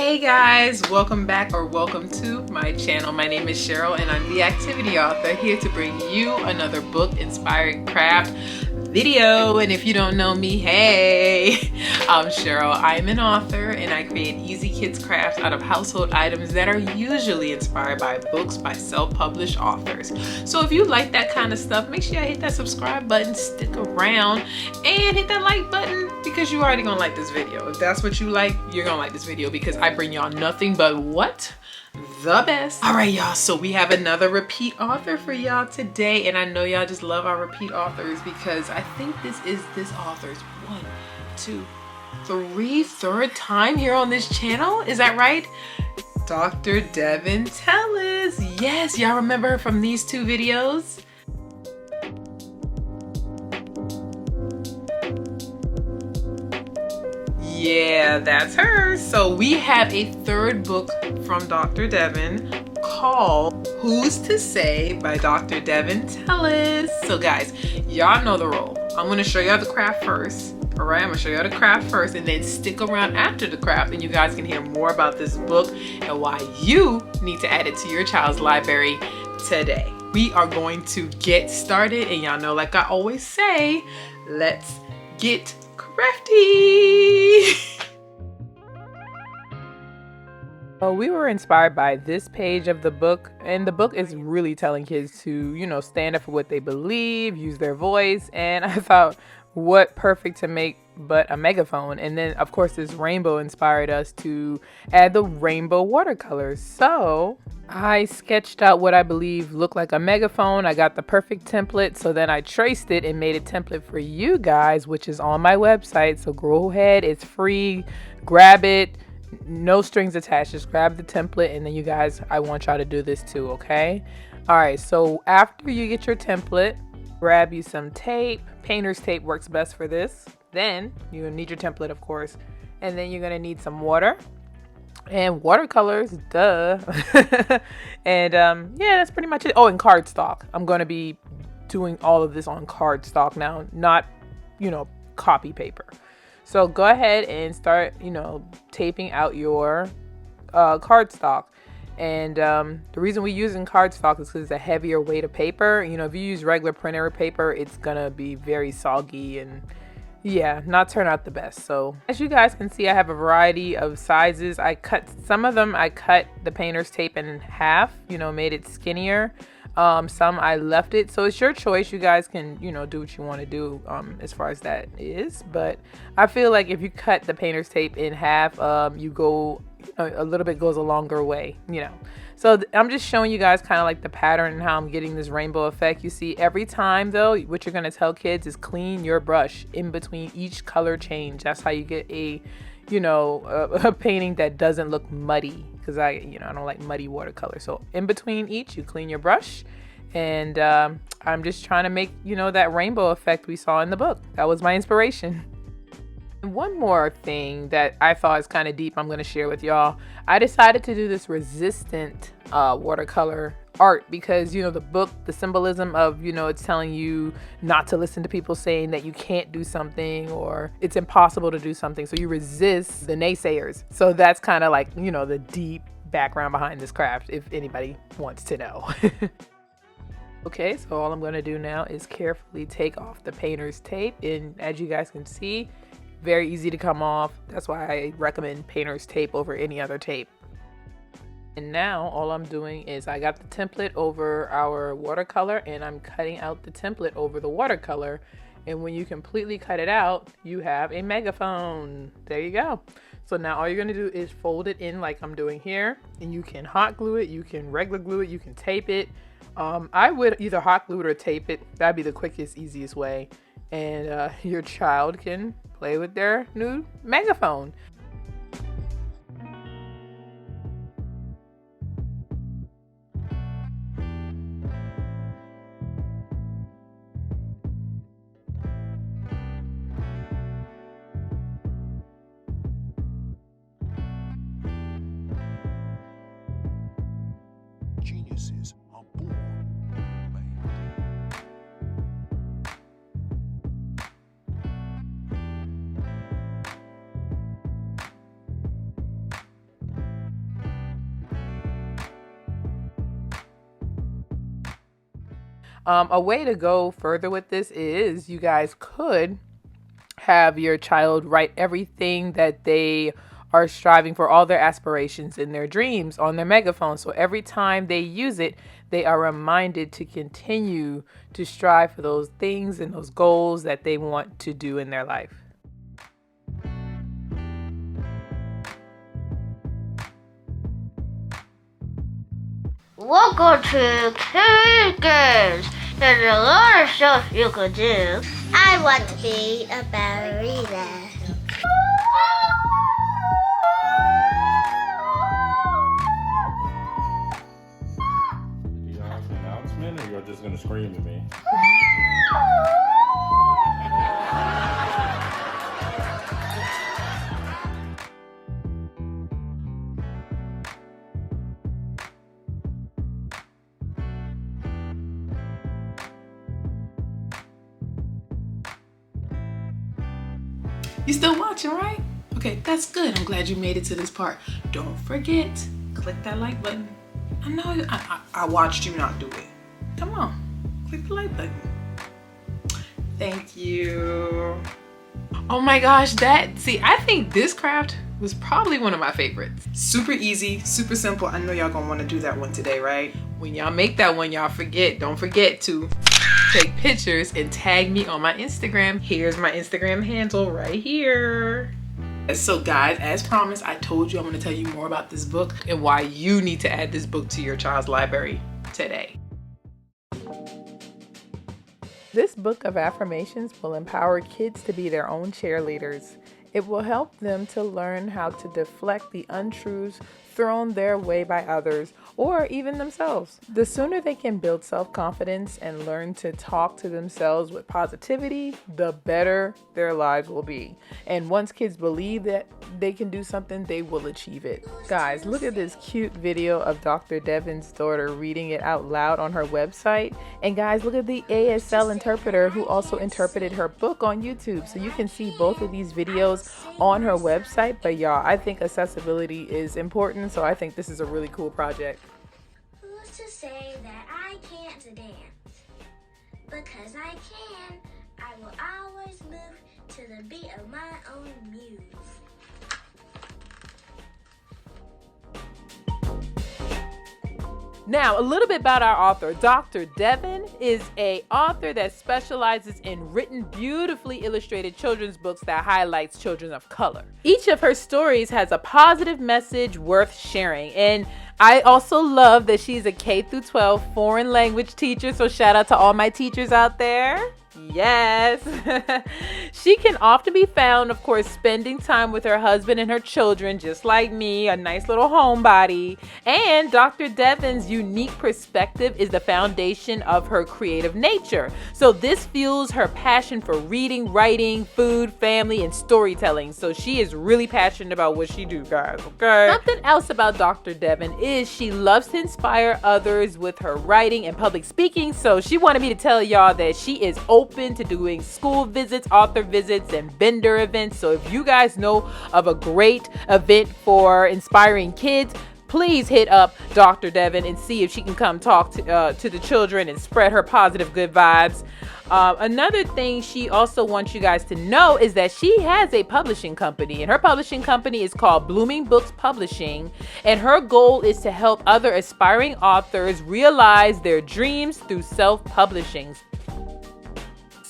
Hey guys, welcome back or welcome to my channel. My name is Cheryl and I'm the activity author here to bring you another book inspired craft video. And if you don't know me, hey, I'm Cheryl. I'm an author and I create easy kids crafts out of household items that are usually inspired by books by self-published authors. So if you like that kind of stuff, make sure you hit that subscribe button, stick around, and hit that like button because you already gonna like this video. If that's what you like, you're gonna like this video because I bring y'all nothing but what? The best. All right, y'all, so we have another repeat author for y'all today, and I know y'all just love our repeat authors because I think this is this author's third time here on this channel. Is that right? Dr. Deven Tellis. Yes, y'all remember her from these two videos? Yeah, that's her. So we have a third book from Dr. Deven called Who's to Say by Dr. Deven Tellis. So guys, y'all know the role. I'm gonna show y'all the craft first. All right, I'm gonna show y'all the craft first and then stick around after the craft and you guys can hear more about this book and why you need to add it to your child's library today. We are going to get started and y'all know, like I always say, let's get crafty. Well, we were inspired by this page of the book, and the book is really telling kids to, you know, stand up for what they believe, use their voice, and I thought, what perfect to make but a megaphone. And then of course this rainbow inspired us to add the rainbow watercolors. So I sketched out what I believe looked like a megaphone. I got the perfect template, so then I traced it and made a template for you guys, which is on my website. So go ahead, it's free, grab it, no strings attached, just grab the template. And then you guys, I want y'all to do this too, okay? All right, so after you get your template, grab you some tape. Painter's tape works best for this. Then you need your template, of course, and then you're gonna need some water and watercolors, duh. And yeah, that's pretty much it. Oh, and cardstock. I'm gonna be doing all of this on cardstock now, not, you know, copy paper. So go ahead and start, you know, taping out your cardstock. And the reason we're using cardstock is because it's a heavier weight of paper. You know, if you use regular printer paper, it's gonna be very soggy and yeah, not turn out the best. So as you guys can see, I have a variety of sizes. I cut some of them. I cut the painter's tape in half, you know, made it skinnier. Some I left it. So it's your choice. You guys can, you know, do what you want to do as far as that is. But I feel like if you cut the painter's tape in half, you go a little bit goes a longer way, you know. So I'm just showing you guys kind of like the pattern and how I'm getting this rainbow effect. You see, every time though, what you're going to tell kids is clean your brush in between each color change. That's how you get a, you know, a painting that doesn't look muddy, because I don't like muddy watercolor. So in between each, you clean your brush. And I'm just trying to make, you know, that rainbow effect we saw in the book. That was my inspiration. And one more thing that I thought is kind of deep I'm going to share with y'all. I decided to do this resistant watercolor art because, you know, the book, the symbolism of, you know, it's telling you not to listen to people saying that you can't do something or it's impossible to do something. So you resist the naysayers. So that's kind of like, you know, the deep background behind this craft, if anybody wants to know. Okay, so all I'm going to do now is carefully take off the painter's tape. And as you guys can see, very easy to come off. That's why I recommend painter's tape over any other tape. And now all I'm doing is I got the template over our watercolor and I'm cutting out the template over the watercolor. And when you completely cut it out, you have a megaphone. There you go. So now all you're going to do is fold it in like I'm doing here. And you can hot glue it, you can regular glue it, you can tape it. I would either hot glue it or tape it. That'd be the quickest, easiest way. And your child can play with their new megaphone. Geniuses are born made. A way to go further with this is you guys could have your child write everything that they are striving for, all their aspirations and their dreams, on their megaphone. So every time they use it, they are reminded to continue to strive for those things and those goals that they want to do in their life. Welcome to Kid Games. There's a lot of stuff you could do. I want to be a ballerina. Do y'all have an announcement, or you're just gonna scream at me? You still watching, right? Okay, that's good. I'm glad you made it to this part. Don't forget, click that like button. I know I watched you not do it. Come on, click the like button. Thank you. Oh my gosh, I think this craft was probably one of my favorites. Super easy, super simple. I know y'all gonna wanna do that one today, right? When y'all make that one, don't forget to take pictures and tag me on my Instagram. Here's my Instagram handle right here. So guys, as promised, I told you I'm gonna tell you more about this book and why you need to add this book to your child's library today. This book of affirmations will empower kids to be their own cheerleaders. It will help them to learn how to deflect the untruths thrown their way by others or even themselves. The sooner they can build self-confidence and learn to talk to themselves with positivity, the better their lives will be. And once kids believe that they can do something, they will achieve it. Guys, look at this cute video of Dr. Deven's daughter reading it out loud on her website. And guys, look at the ASL interpreter who also interpreted her book on YouTube. So you can see both of these videos on her website. But y'all, I think accessibility is important, so I think this is a really cool project. Who's to say that I can't dance? Because I can, I will always move to the beat of my own muse. Now, a little bit about our author. Dr. Deven is an author that specializes in written, beautifully illustrated children's books that highlights children of color. Each of her stories has a positive message worth sharing. And I also love that she's a K-12 foreign language teacher. So shout out to all my teachers out there. Yes. She can often be found, of course, spending time with her husband and her children, just like me, a nice little homebody. And Dr. Deven's unique perspective is the foundation of her creative nature. So this fuels her passion for reading, writing, food, family, and storytelling. So she is really passionate about what she do, guys, okay? Something else about Dr. Deven is she loves to inspire others with her writing and public speaking. So she wanted me to tell y'all that she is open to doing school visits, author visits, and vendor events. So if you guys know of a great event for inspiring kids, please hit up Dr. Deven and see if she can come talk to the children and spread her positive good vibes. Another thing she also wants you guys to know is that she has a publishing company, and her publishing company is called Blooming Books Publishing, and her goal is to help other aspiring authors realize their dreams through self-publishing.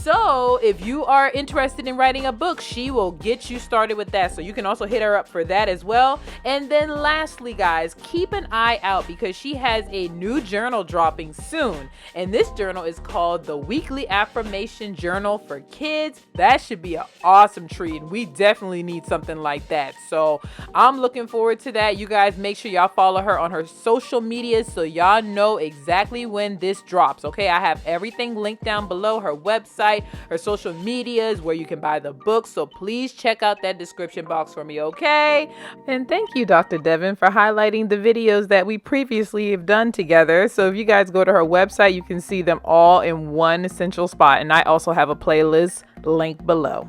So if you are interested in writing a book, she will get you started with that. So you can also hit her up for that as well. And then lastly, guys, keep an eye out because she has a new journal dropping soon. And this journal is called the Weekly Affirmation Journal for Kids. That should be an awesome treat. We definitely need something like that. So I'm looking forward to that. You guys make sure y'all follow her on her social media so y'all know exactly when this drops. Okay, I have everything linked down below, her website, her social medias, where you can buy the book. So please check out that description box for me, okay? And thank you, Dr. Deven, for highlighting the videos that we previously have done together. So if you guys go to her website, you can see them all in one essential spot. And I also have a playlist linked below.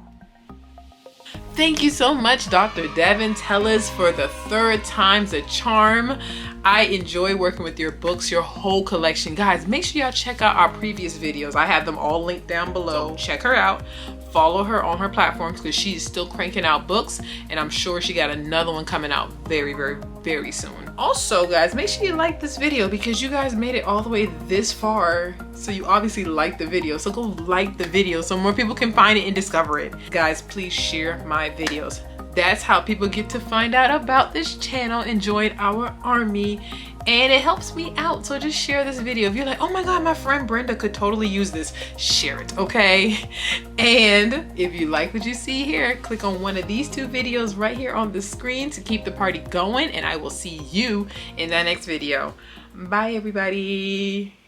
Thank you so much, Dr. Deven Tellis, for the 3rd time's a charm. I enjoy working with your books, your whole collection. Guys, make sure y'all check out our previous videos. I have them all linked down below. So check her out. Follow her on her platforms because she's still cranking out books, and I'm sure she got another one coming out very, very, very soon. Also, guys, make sure you like this video because you guys made it all the way this far. So you obviously like the video. So go like the video so more people can find it and discover it. Guys, please share my videos. That's how people get to find out about this channel and join our army, and it helps me out. So just share this video. If you're like, oh my god, my friend Brenda could totally use this, share it, okay? And if you like what you see here, click on one of these 2 videos right here on the screen to keep the party going, and I will see you in that next video. Bye everybody.